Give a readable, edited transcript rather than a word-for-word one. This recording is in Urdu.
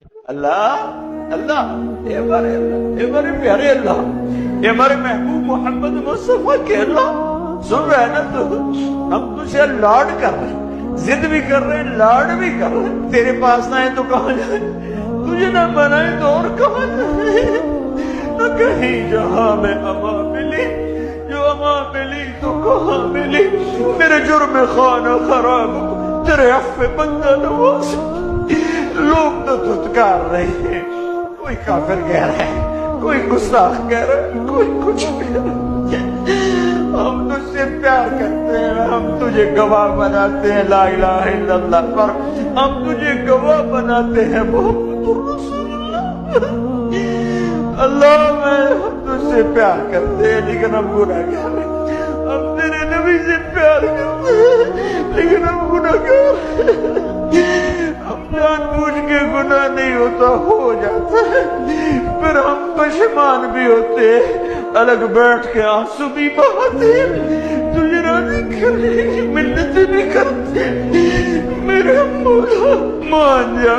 اللہ اللہ، اے ہمارے پیارے اللہ، اے ہمارے محبوب محمد مصطفیٰ کے اللہ، سن رہے نا تو ہم تجھے لاڈ کر رہے ہیں، ضد بھی کر رہے ہیں، لاڈ بھی کر رہے ہیں، تیرے پاس نہ ہے تو کہاں جائیں، تجھے نہ بنائے تو اور کہاں جائیں، نہ کہیں جہاں میں اما ملی، جو اما ملی تو کہاں ملی، میرے جرم خانہ خراب تیرے عفو بندہ نواز، لوگ تو دھتکار رہے ہیں، کوئی کافر کہہ رہا ہے، کوئی گستاخ کہہ رہا ہے، کوئی کچھ کہہ رہا ہے، ہم تجھ سے پیار کرتے ہیں، ہم تجھے گواہ بناتے ہیں لا الہ الا اللہ پر، ہم تجھے گواہ بناتے ہیں محمد رسول اللہ، اللہ میں ہم تجھ سے پیار کرتے ہیں لیکن ہم گناہگار ہیں، ہم تیرے نبی سے پیار کرتے ہیں لیکن ہم گناہگار ہیں، ہم جان بوجھ کے گناہ نہیں ہوتا ہو جاتا ہے، پھر ہم پشیمان بھی ہوتے ہیں، الگ بیٹھ کے آنسو بھی بہاتے ہیں، تجھے راضی کرنے کی منتیں بھی کرتے ہیں، میرے مولا مان جا۔